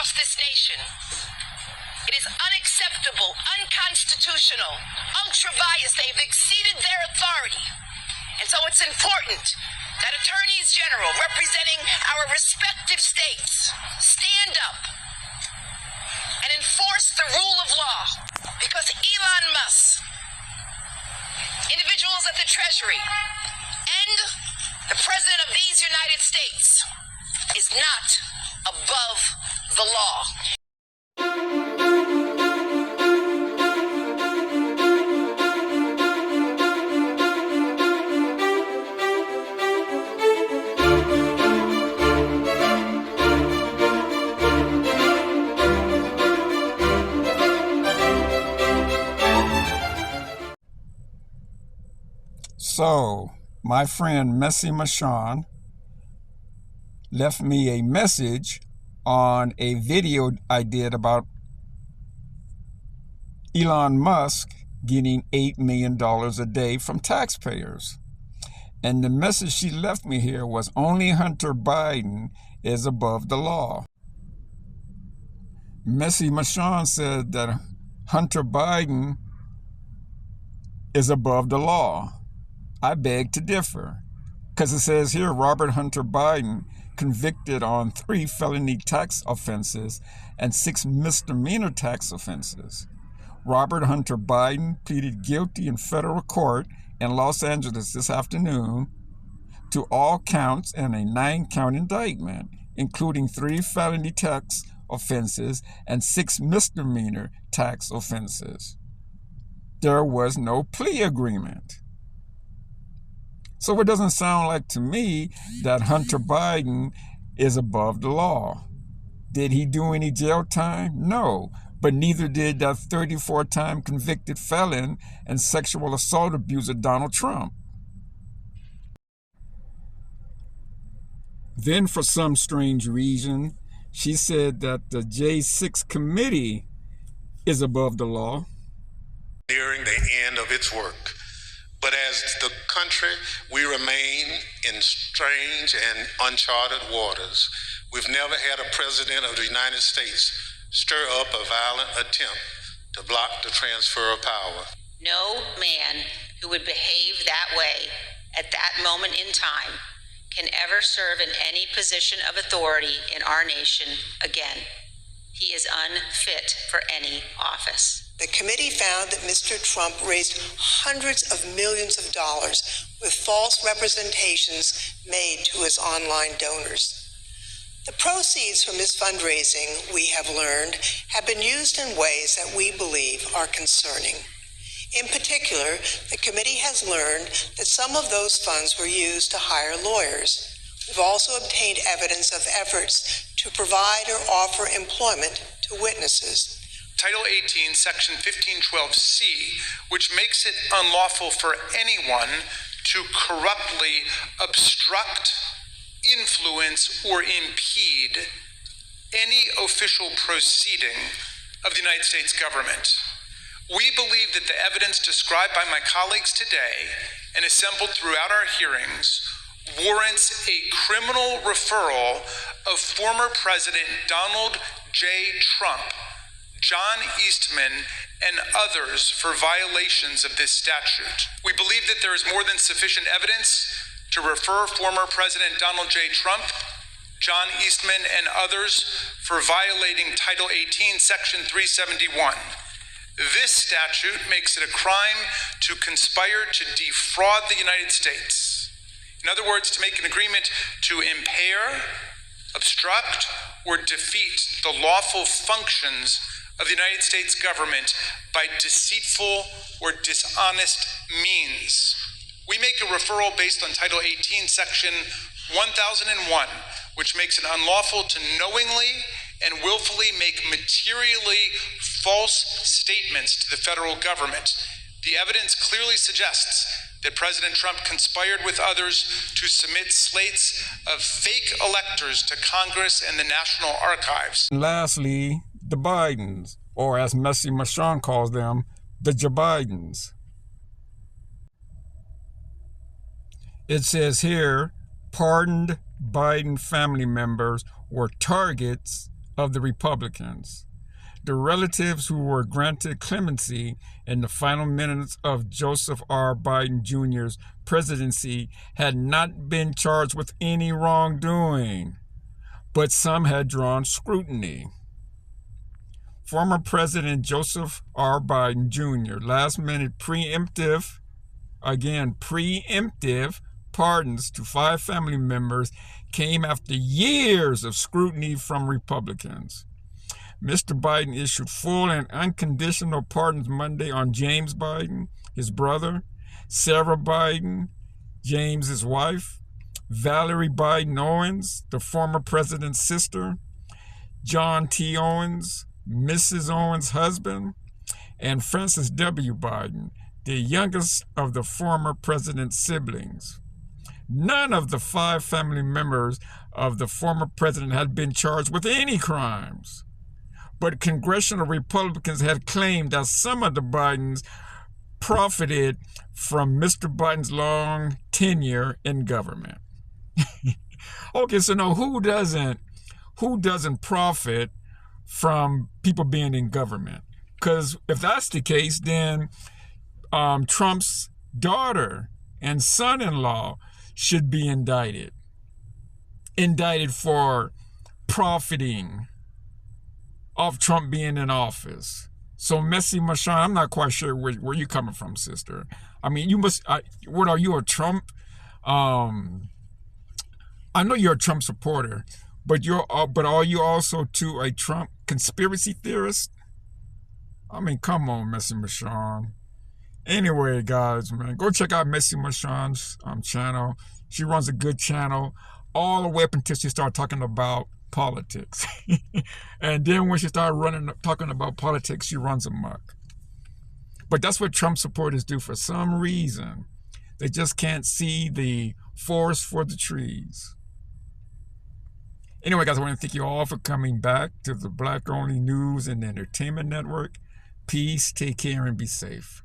across this nation. It is unacceptable, unconstitutional, ultra-vires. They've exceeded their authority. And so it's important that attorneys general representing our respective states stand up and enforce the rule of law, because Elon Musk, individuals at the Treasury, and the President of these United States is not above the law. So, my friend Michon left me a message on a video I did about Elon Musk getting $8 million a day from taxpayers. And the message she left me here was, only Hunter Biden is above the law. Michon said that Hunter Biden is above the law. I beg to differ, because it says here Robert Hunter Biden convicted on 3 felony tax offenses and 6 misdemeanor tax offenses. Robert Hunter Biden pleaded guilty in federal court in Los Angeles this afternoon to all counts in a 9-count indictment, including 3 felony tax offenses and 6 misdemeanor tax offenses. There was no plea agreement. So it doesn't sound like to me that Hunter Biden is above the law. Did he do any jail time? No, but neither did that 34-time convicted felon and sexual assault abuser Donald Trump. Then for some strange reason, she said that the J6 committee is above the law. Nearing the end of its work. But as the country, we remain in strange and uncharted waters. We've never had a president of the United States stir up a violent attempt to block the transfer of power. No man who would behave that way at that moment in time can ever serve in any position of authority in our nation again. He is unfit for any office. The committee found that Mr. Trump raised hundreds of millions of dollars with false representations made to his online donors. The proceeds from his fundraising, we have learned, have been used in ways that we believe are concerning. In particular, the committee has learned that some of those funds were used to hire lawyers. We've also obtained evidence of efforts to provide or offer employment to witnesses. Title 18, Section 1512C, which makes it unlawful for anyone to corruptly obstruct, influence, or impede any official proceeding of the United States government. We believe that the evidence described by my colleagues today and assembled throughout our hearings warrants a criminal referral of former President Donald J. Trump, John Eastman, and others for violations of this statute. We believe that there is more than sufficient evidence to refer former President Donald J. Trump, John Eastman, and others for violating Title 18, Section 371. This statute makes it a crime to conspire to defraud the United States. In other words, to make an agreement to impair, obstruct, or defeat the lawful functions of the United States government by deceitful or dishonest means. We make a referral based on Title 18, Section 1001, which makes it unlawful to knowingly and willfully make materially false statements to the federal government. The evidence clearly suggests that President Trump conspired with others to submit slates of fake electors to Congress and the National Archives. And lastly, the Bidens, or as Michon calls them, the J-Bidens. It says here, pardoned Biden family members were targets of the Republicans. The relatives who were granted clemency in the final minutes of Joseph R. Biden Jr.'s presidency had not been charged with any wrongdoing, but some had drawn scrutiny. Former President Joseph R. Biden Jr. last-minute preemptive pardons to 5 family members came after years of scrutiny from Republicans. Mr. Biden issued full and unconditional pardons Monday on James Biden, his brother, Sarah Biden, James's wife, Valerie Biden Owens, the former president's sister, John T. Owens, Mrs. Owens' husband, and Francis W. Biden, the youngest of the former president's siblings. None of the 5 family members of the former president had been charged with any crimes. But congressional Republicans had claimed that some of the Bidens profited from Mr. Biden's long tenure in government. Okay, so now who doesn't profit from people being in government? Because if that's the case, then Trump's daughter and son-in-law should be indicted for profiting of Trump being in office. So Michon, I'm not quite sure where you're coming from, sister. I mean, you must. What are you, a Trump? I know you're a Trump supporter, but are you also too a Trump conspiracy theorist? I mean, come on, Michon. Anyway, guys, man, go check out Michon's channel. She runs a good channel, all the way up until she started talking about politics. And then when she started talking about politics, she runs amok. But that's what Trump supporters do for some reason. They just can't see the forest for the trees. Anyway, guys, I want to thank you all for coming back to the Black Only News and Entertainment Network. Peace, take care, and be safe.